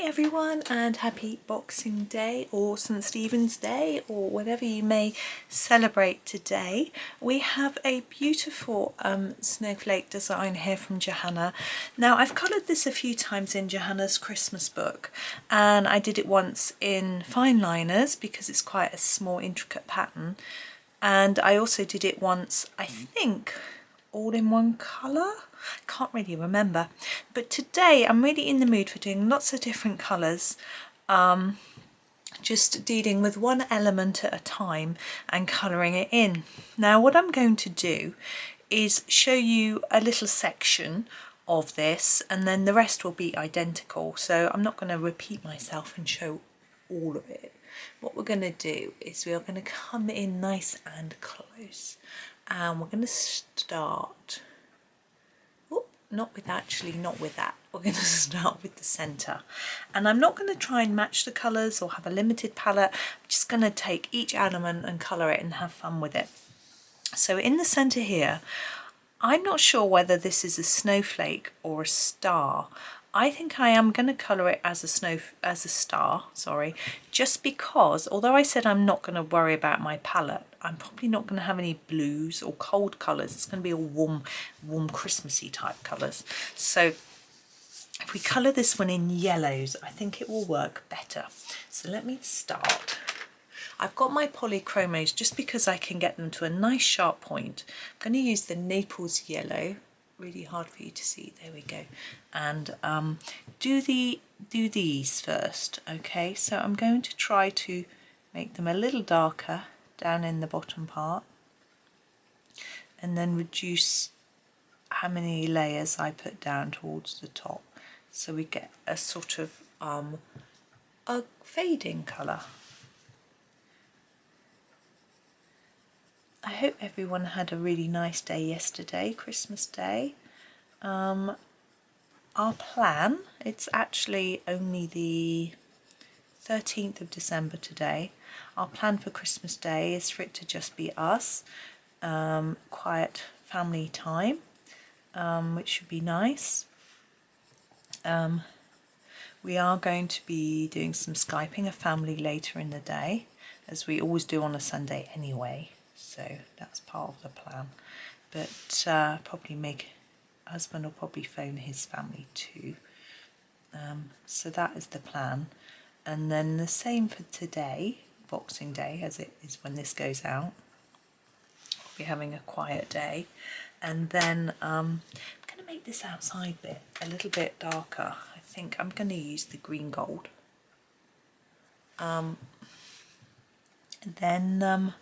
everyone, and happy Boxing Day or St Stephen's Day or whatever you may celebrate today. We have a beautiful snowflake design here from Johanna. Now I've coloured this a few times in Johanna's Christmas book, and I did it once in fine liners because it's quite a small intricate pattern, and I also did it once, I think, all in one colour. Can't really remember, but today I'm really in the mood for doing lots of different colours, just dealing with one element at a time and colouring it in. Now what I'm going to do is show you a little section of this, and then the rest will be identical, so I'm not going to repeat myself and show all of it. What we're going to do is we are going to come in nice and close, and we're going to start not with that. We're going to start with the centre, and I'm not going to try and match the colours or have a limited palette. I'm just going to take each element and colour it and have fun with it. So in the centre here, I'm not sure whether this is a snowflake or a star. I think I am going to colour it as a star, just because although I said I'm not going to worry about my palette, I'm probably not going to have any blues or cold colours. It's going to be all warm Christmassy type colours. So if we colour this one in yellows, I think it will work better. So let me start. I've got my Polychromos just because I can get them to a nice sharp point. I'm going to use the Naples yellow. Really hard for you to see, there we go, and do these first. Okay, so I'm going to try to make them a little darker down in the bottom part, and then reduce how many layers I put down towards the top, so we get a sort of a fading colour. I hope everyone had a really nice day yesterday, Christmas Day. Our plan, it's actually only the 13th of December today. Our plan for Christmas Day is for it to just be us, quiet family time, which should be nice. We are going to be doing some Skyping of family later in the day, as we always do on a Sunday anyway. So that's part of the plan, but probably husband will probably phone his family too. So that is the plan, and then the same for today, Boxing Day, as it is when this goes out. We'll be having a quiet day, and then I'm going to make this outside bit a little bit darker. I think I'm going to use the green gold. Then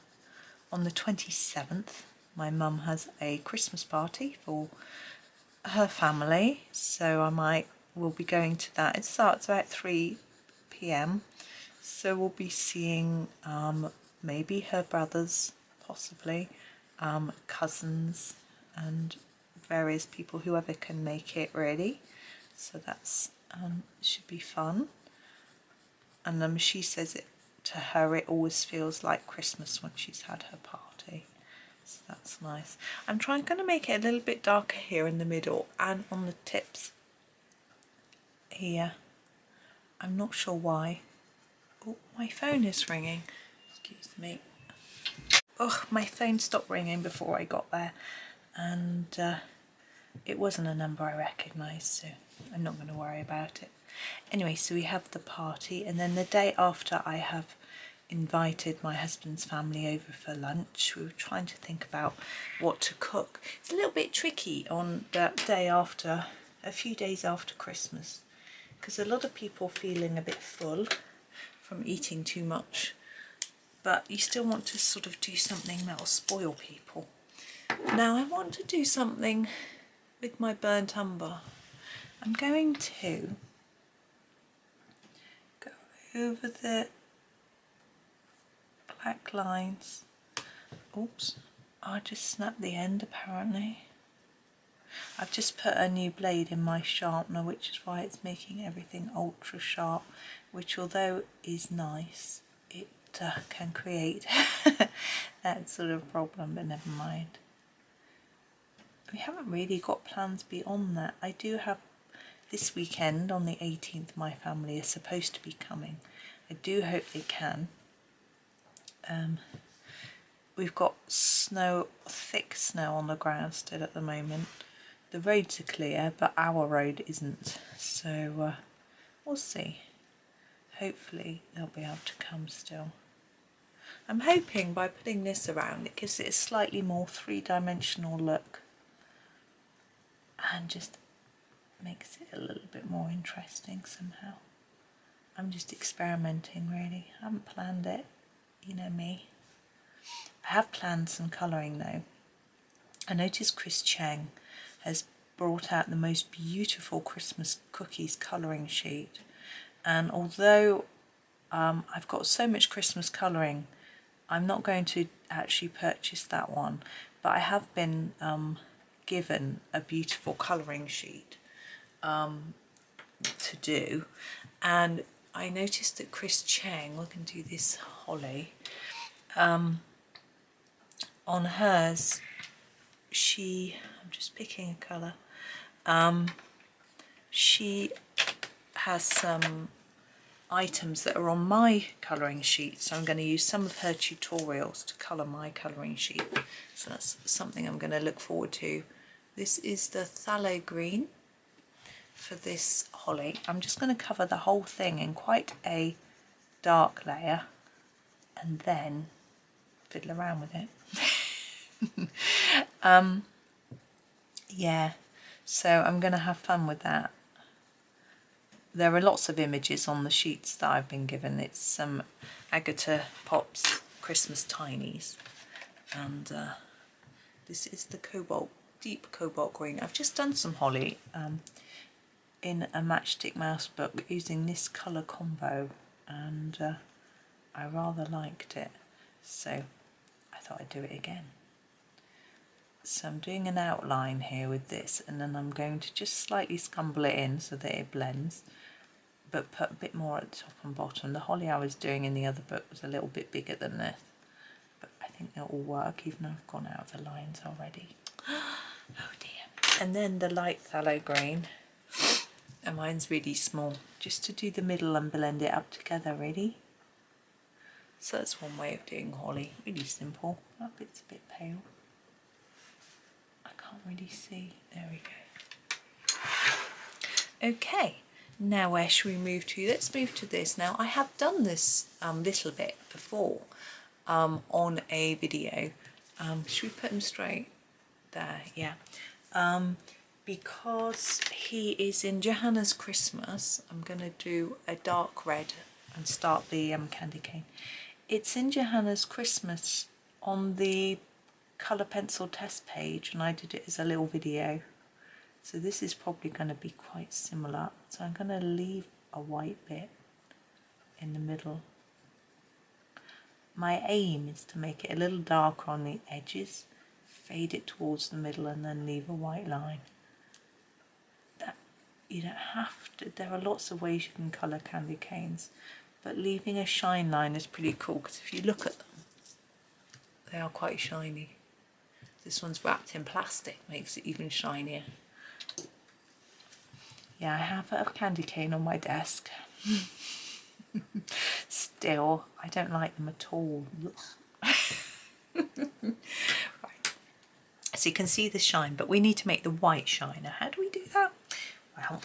on the 27th, my mum has a Christmas party for her family, so we'll be going to that. It starts about 3 p.m, so we'll be seeing maybe her brothers, possibly cousins, and various people, whoever can make it really. So that's should be fun. And she says it to her, it always feels like Christmas when she's had her party, so that's nice. I'm going to make it a little bit darker here in the middle and on the tips here. I'm not sure why. Oh, my phone is ringing, excuse me. Oh, my phone stopped ringing before I got there, and it wasn't a number I recognised, so I'm not going to worry about it. Anyway, so we have the party, and then the day after I have invited my husband's family over for lunch. We were trying to think about what to cook. It's a little bit tricky on that day after, a few days after Christmas, because a lot of people feeling a bit full from eating too much, but you still want to sort of do something that will spoil people. Now I want to do something with my burnt umber. I'm going to go over the black lines. Oops, I just snapped the end apparently. I've just put a new blade in my sharpener, which is why it's making everything ultra sharp, which although is nice, it can create that sort of problem, but never mind. We haven't really got plans beyond that. I do have this weekend on the 18th my family is supposed to be coming. I do hope they can. We've got snow, thick snow on the ground still at the moment. The roads are clear, but our road isn't, so we'll see. Hopefully they'll be able to come still. I'm hoping by putting this around it gives it a slightly more three-dimensional look and just makes it a little bit more interesting somehow. I'm just experimenting really, I haven't planned it, you know me. I have planned some colouring though. I noticed Chris Cheng has brought out the most beautiful Christmas cookies colouring sheet, and although I've got so much Christmas colouring, I'm not going to actually purchase that one, but I have been given a beautiful colouring sheet to do, and I noticed that Chris Cheng, we can do this holly, on hers, I'm just picking a colour, she has some items that are on my colouring sheet, so I'm going to use some of her tutorials to colour my colouring sheet, so that's something I'm going to look forward to. This is the phthalo green for this holly. I'm just going to cover the whole thing in quite a dark layer and then fiddle around with it. Yeah, so I'm going to have fun with that. There are lots of images on the sheets that I've been given. It's some Agatha Pops Christmas Tinies, and this is the cobalt, deep cobalt green. I've just done some holly in a matchstick mouse book using this colour combo, and I rather liked it, so I thought I'd do it again. So I'm doing an outline here with this, and then I'm going to just slightly scumble it in so that it blends, but put a bit more at the top and bottom. The holly I was doing in the other book was a little bit bigger than this, but I think it'll all work even though I've gone out of the lines already. Oh dear. And then the light phthalo green, and mine's really small, just to do the middle and blend it up together really. So that's one way of doing holly, really simple. That bit's a bit pale. I can't really see. There we go. Okay, now where should we move to? Let's move to this. Now I have done this little bit before on a video. Should we put him straight? There, yeah. Because he is in Johanna's Christmas, I'm going to do a dark red and start the candy cane. It's in Johanna's Christmas on the colour pencil test page, and I did it as a little video, so this is probably going to be quite similar. So I'm going to leave a white bit in the middle. My aim is to make it a little darker on the edges, fade it towards the middle, and then leave a white line. That you don't have to, there are lots of ways you can colour candy canes, but leaving a shine line is pretty cool, because if you look at them, they are quite shiny. This one's wrapped in plastic, makes it even shinier. Yeah, I have a candy cane on my desk. Still, I don't like them at all. Right. So you can see the shine, but we need to make the white shine. Now, how do we do that? Well,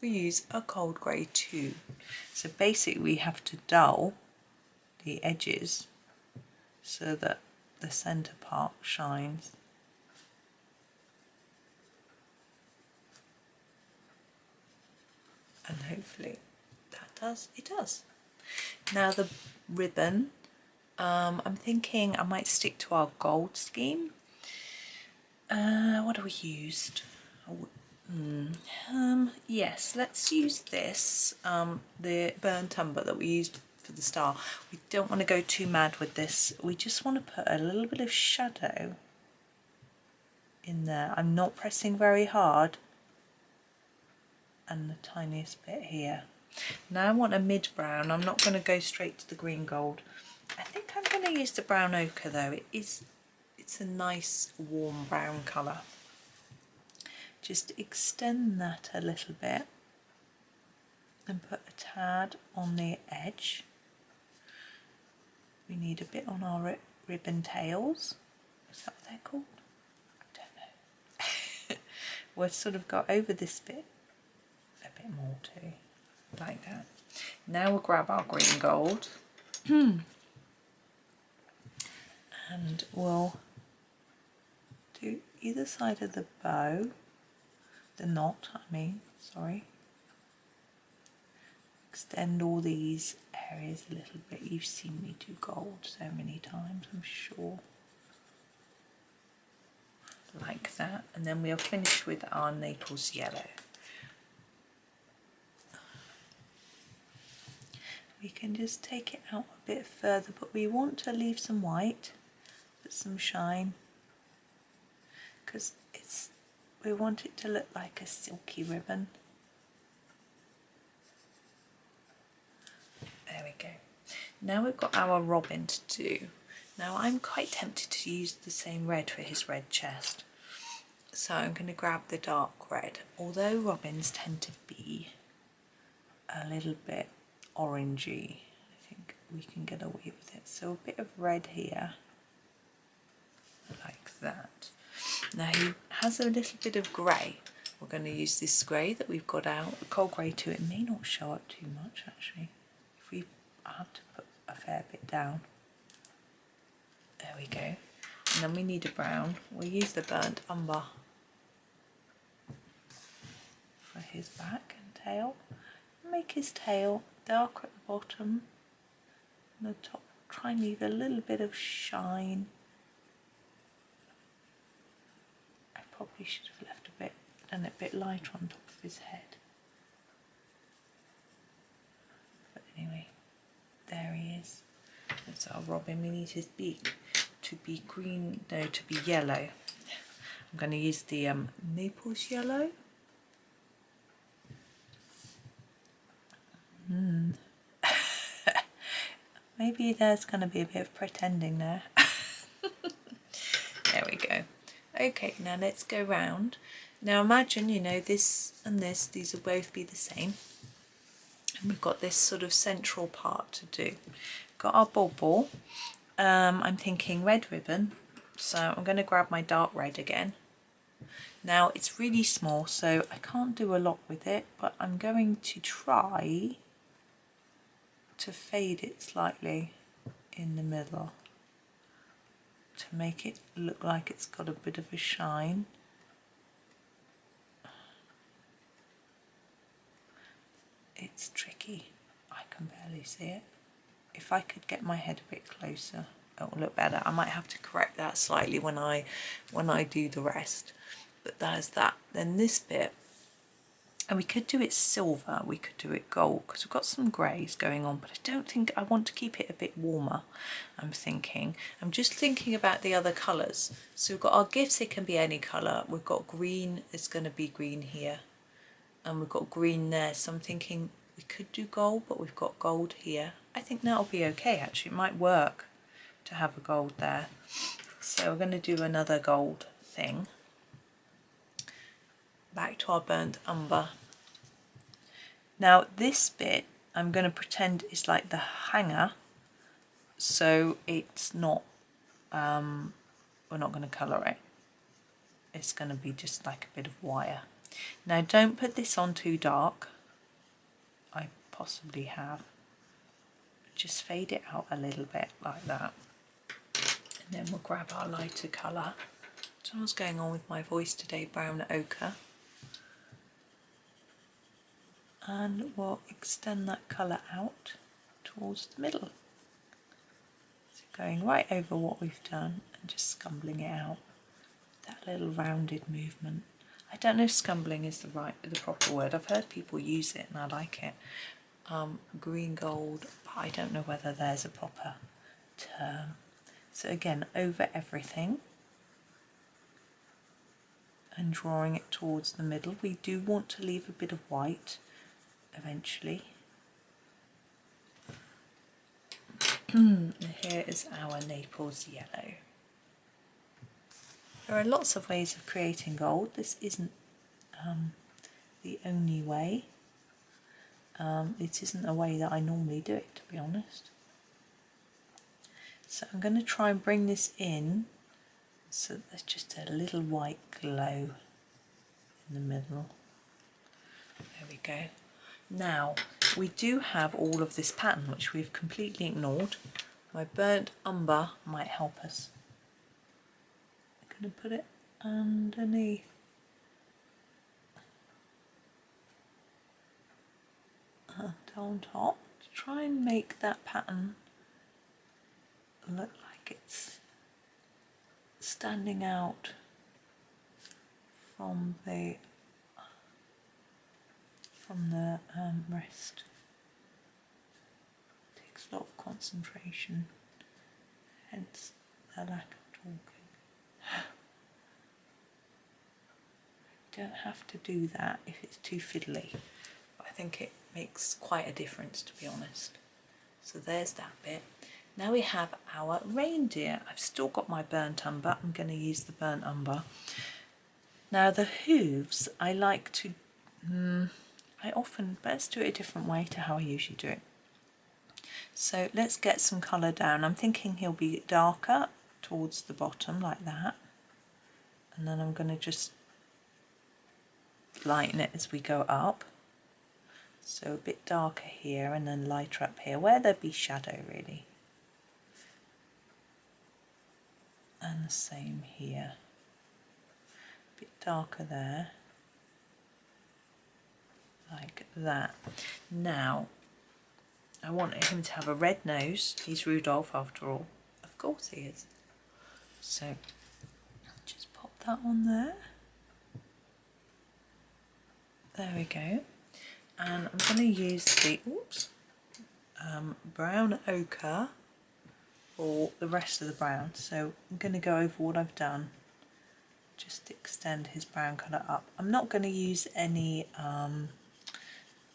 we use a cold grey too. So basically we have to dull the edges so that the centre part shines. And hopefully it does. Now the ribbon, I'm thinking I might stick to our gold scheme. What have we used? Yes, let's use this, the burnt umber that we used for the star. We don't want to go too mad with this. We just want to put a little bit of shadow in there. I'm not pressing very hard, and the tiniest bit here. Now I want a mid-brown. I'm not going to go straight to the green gold. I think I'm going to use the brown ochre though. It's a nice warm brown colour. just extend that a little bit and put a tad on the edge. We need a bit on our ribbon tails. Is that what they're called? I don't know. We'll sort of go over this bit a bit more too, like that. Now we'll grab our green gold and we'll do either side of the bow, the knot I mean, sorry. Extend all these areas a little bit. You've seen me do gold so many times, I'm sure. Like that, and then we'll finish with our Naples yellow. We can just take it out a bit further, but we want to leave some white, put some shine, because we want it to look like a silky ribbon. There we go. Now we've got our Robin to do. Now I'm quite tempted to use the same red for his red chest. So I'm going to grab the dark red. Although Robins tend to be a little bit orangey, I think we can get away with it. So a bit of red here, like that. Now he has a little bit of grey. We're going to use this grey that we've got out, cold grey too. It may not show up too much actually. I have to put a fair bit down. There we go. And then we need a brown. We'll use the burnt umber for his back and tail. Make his tail dark at the bottom and the top. Try and leave a little bit of shine. I probably should have left done it a bit lighter on top of his head. But anyway, there he is. That's our Robin. We need his beak to be green, no, to be yellow. I'm going to use the Naples yellow. Maybe there's going to be a bit of pretending there. There we go. Okay, now let's go round. Now imagine, you know, this and this, these will both be the same. And we've got this sort of central part to do. Got our ball. I'm thinking red ribbon, so I'm going to grab my dark red again. Now it's really small, so I can't do a lot with it, but I'm going to try to fade it slightly in the middle to make it look like it's got a bit of a shine. It's tricky, I can barely see it. If I could get my head a bit closer, it will look better. I might have to correct that slightly when I do the rest. But there's that. Then this bit, and we could do it silver, we could do it gold, because we've got some greys going on, but I don't think I want to keep it a bit warmer, I'm just thinking about the other colours. So we've got our gifts, it can be any colour. We've got green, it's going to be green here. And we've got green there, so I'm thinking we could do gold, but we've got gold here. I think that'll be okay actually, it might work to have a gold there. So we're going to do another gold thing. Back to our burnt umber. Now this bit I'm going to pretend is like the hanger, so it's not, we're not going to colour it. It's going to be just like a bit of wire. Now don't put this on too dark. I possibly have. Just fade it out a little bit like that. And then we'll grab our lighter colour. I don't know what's going on with my voice today, brown ochre. And we'll extend that colour out towards the middle. So going right over what we've done and just scumbling it out. That little rounded movement. I don't know if scumbling is the proper word. I've heard people use it and I like it. Green gold, but I don't know whether there's a proper term. So again, over everything and drawing it towards the middle. We do want to leave a bit of white eventually. And here is our Naples yellow. There are lots of ways of creating gold. This isn't the only way. It isn't a way that I normally do it, to be honest. So I'm going to try and bring this in so there's just a little white glow in the middle. There we go. Now we do have all of this pattern which we've completely ignored. My burnt umber might help us. I'm going to put it underneath. On top to try and make that pattern look like it's standing out from the rest. It takes a lot of concentration, hence the lack of talking. You don't have to do that if it's too fiddly, but I think it makes quite a difference, to be honest. So there's that bit. Now we have our reindeer. I've still got my burnt umber. I'm going to use the burnt umber. Now the hooves, I like to, let's do it a different way to how I usually do it. So let's get some colour down. I'm thinking he'll be darker towards the bottom like that. And then I'm going to just lighten it as we go up. So a bit darker here and then lighter up here where there'd be shadow really. And the same here. A bit darker there. Like that. Now, I want him to have a red nose. He's Rudolph after all. Of course he is. So, just pop that on there. There we go. And I'm going to use the brown ochre for the rest of the brown. So I'm going to go over what I've done, just to extend his brown colour up. I'm not going to use any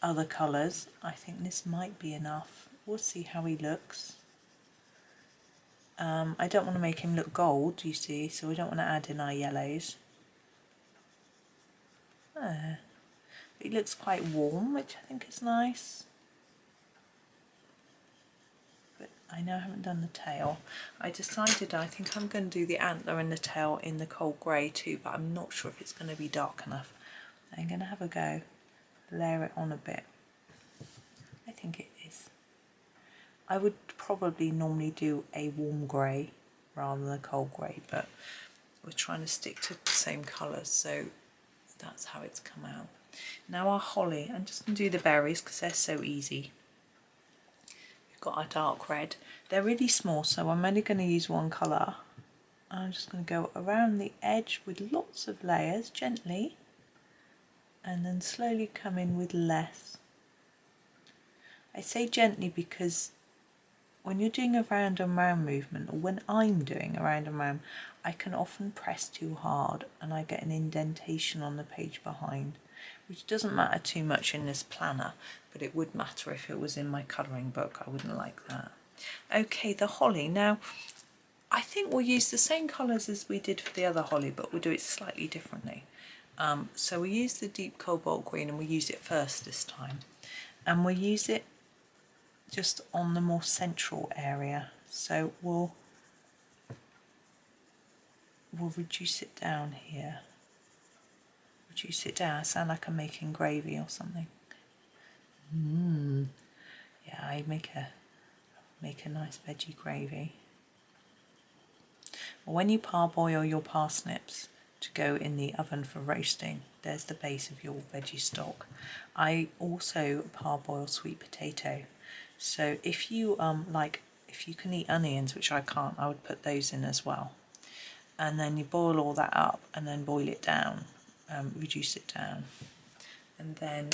other colours. I think this might be enough. We'll see how he looks. I don't want to make him look gold, you see, so we don't want to add in our yellows. There. It looks quite warm, which I think is nice. But I know I haven't done the tail. I decided I think I'm going to do the antler and the tail in the cold grey too, but I'm not sure if it's going to be dark enough. I'm going to have a go, layer it on a bit. I think it is. I would probably normally do a warm grey rather than a cold grey, but we're trying to stick to the same colours, so that's how it's come out. Now our holly, I'm just going to do the berries because they're so easy. We've got our dark red. They're really small, so I'm only going to use one colour. I'm just going to go around the edge with lots of layers, gently, and then slowly come in with less. I say gently because when you're doing a round and round movement, or when I'm doing a round and round, I can often press too hard and I get an indentation on the page behind, which doesn't matter too much in this planner, but it would matter if it was in my colouring book. I wouldn't like that. Okay, the holly. Now, I think we'll use the same colours as we did for the other holly, but we'll do it slightly differently. So we use the deep cobalt green, and we'll use it first this time. And we'll use it just on the more central area. So we'll reduce it down here. Reduce it down. I sound like I'm making gravy or something. Yeah, I make a nice veggie gravy. Well, when you parboil your parsnips to go in the oven for roasting, there's the base of your veggie stock. I also parboil sweet potato. So if you if you can eat onions, which I can't, I would put those in as well. And then you boil all that up and then boil it down, reduce it down. And then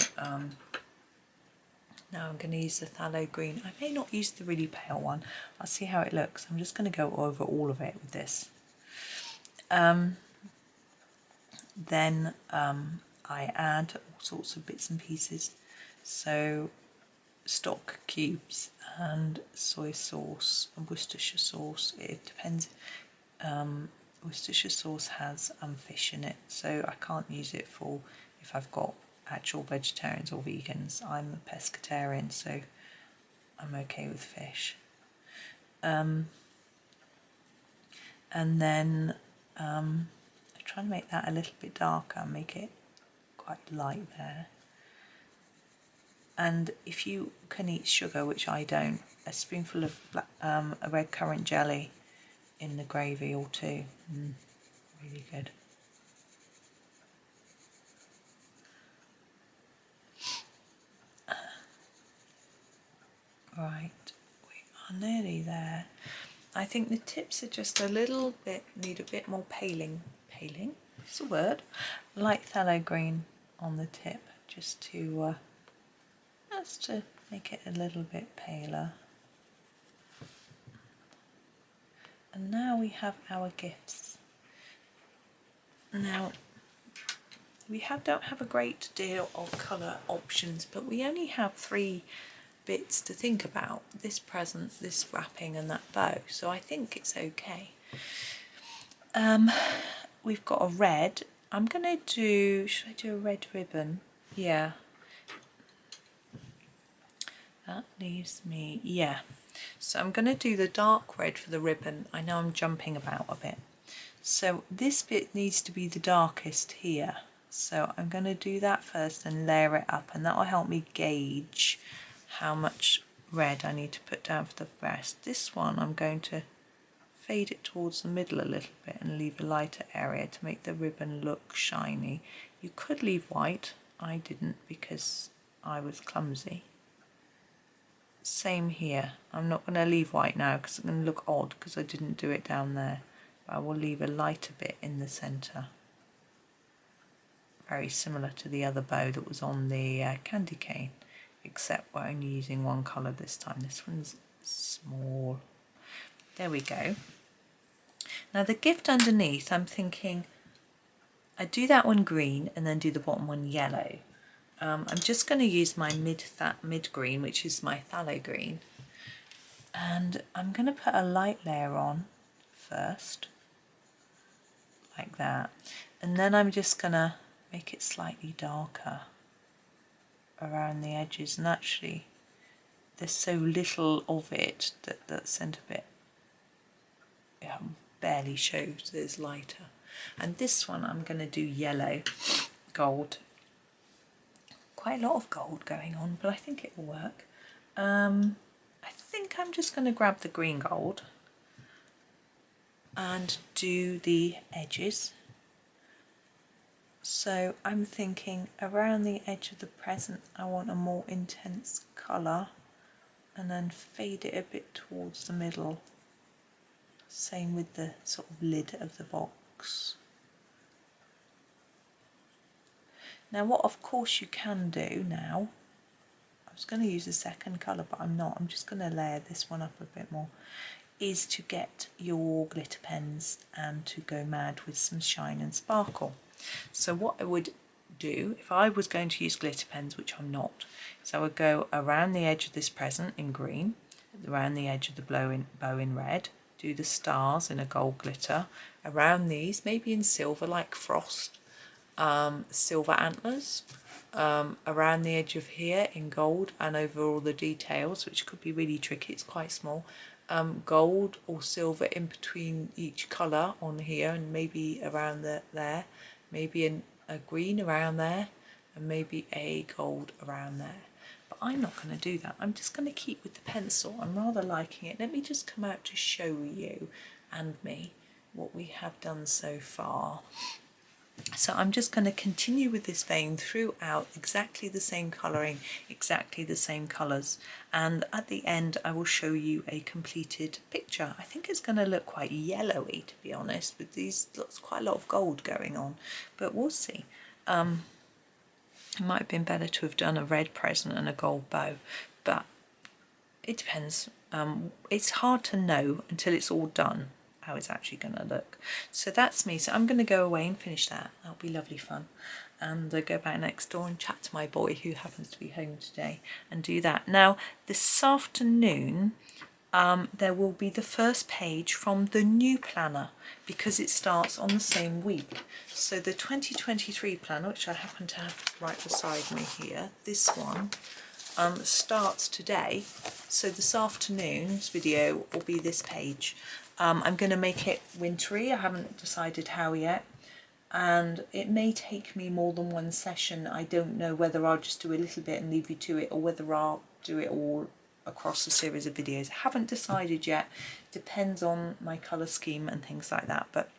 now I'm going to use the phthalo green. I may not use the really pale one. I'll see how it looks. I'm just going to go over all of it with this. Then I add all sorts of bits and pieces. So stock cubes and soy sauce and Worcestershire sauce. It depends. Worcestershire sauce has fish in it, so I can't use it for if I've got actual vegetarians or vegans. I'm a pescatarian, so I'm okay with fish. And then I'm trying to make that a little bit darker, make it quite light there. And if you can eat sugar, which I don't, a spoonful of a red currant jelly in the gravy or two. Really good. Right, we are nearly there. I think the tips are just a little bit, need a bit more paling, that's a word, light phthalo green on the tip, just to make it a little bit paler. And now we have our gifts. Now, we don't have a great deal of colour options, but we only have 3 bits to think about: this present, this wrapping, and that bow. So I think it's okay. We've got a red. I'm gonna do, should I do a red ribbon? Yeah. That leaves me, yeah. So I'm gonna do the dark red for the ribbon. I know I'm jumping about a bit. So this bit needs to be the darkest here. So I'm gonna do that first and layer it up, and that will help me gauge how much red I need to put down for the rest. This one I'm going to fade it towards the middle a little bit and leave a lighter area to make the ribbon look shiny. You could leave white. I didn't because I was clumsy. Same here. I'm not going to leave white now because it's going to look odd because I didn't do it down there. But I will leave a lighter bit in the centre. Very similar to the other bow that was on the candy cane, except we're only using one colour this time. This one's small. There we go. Now the gift underneath, I'm thinking I do that one green and then do the bottom one yellow. I'm just going to use my mid green, which is my phthalo green, and I'm going to put a light layer on first, like that, and then I'm just going to make it slightly darker around the edges. And actually there's so little of it that that centre bit barely shows, there's lighter. And this one I'm going to do yellow gold. Quite a lot of gold going on, but I think it will work. I think I'm just going to grab the green gold and do the edges. So I'm thinking around the edge of the present I want a more intense colour, and then fade it a bit towards the middle. Same with the sort of lid of the box. Now what of course you can do now, I was going to use a second colour but I'm not, I'm just going to layer this one up a bit more, is to get your glitter pens and to go mad with some shine and sparkle. So what I would do if I was going to use glitter pens, which I'm not, is I would go around the edge of this present in green, around the edge of the bow in red, do the stars in a gold glitter, around these maybe in silver like frost, silver antlers, around the edge of here in gold, and over all the details, which could be really tricky, it's quite small, gold or silver in between each colour on here, and maybe around there, maybe a green around there, and maybe a gold around there. But I'm not going to do that. I'm just going to keep with the pencil. I'm rather liking it. Let me just come out to show you and me what we have done so far. So I'm just going to continue with this vein throughout, exactly the same colouring, exactly the same colours, and at the end I will show you a completed picture. I think it's going to look quite yellowy, to be honest, with these quite a lot of gold going on, but we'll see. It might have been better to have done a red present and a gold bow, but it depends. It's hard to know until it's all done how it's actually going to look. So that's me. So I'm going to go away and finish that. That'll be lovely fun. And go back next door and chat to my boy who happens to be home today and do that. Now this afternoon there will be the first page from the new planner because it starts on the same week. So the 2023 planner, which I happen to have right beside me here, this one, starts today. So this afternoon's video will be this page. I'm going to make it wintry. I haven't decided how yet. And it may take me more than one session. I don't know whether I'll just do a little bit and leave you to it, or whether I'll do it all across a series of videos. I haven't decided yet. Depends on my colour scheme and things like that. But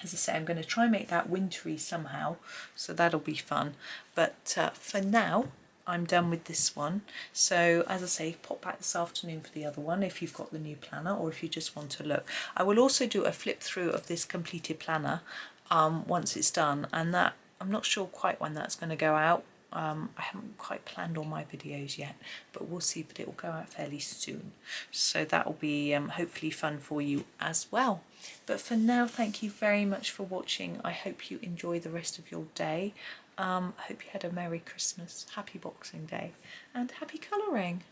as I say, I'm going to try and make that wintry somehow, so that'll be fun. But for now, I'm done with this one. So as I say, pop back this afternoon for the other one if you've got the new planner, or if you just want to look. I will also do a flip through of this completed planner once it's done, and that I'm not sure quite when that's going to go out. I haven't quite planned all my videos yet, but we'll see, but it will go out fairly soon. So that will be hopefully fun for you as well. But for now, thank you very much for watching. I hope you enjoy the rest of your day. I hope you had a Merry Christmas, Happy Boxing Day, and happy colouring.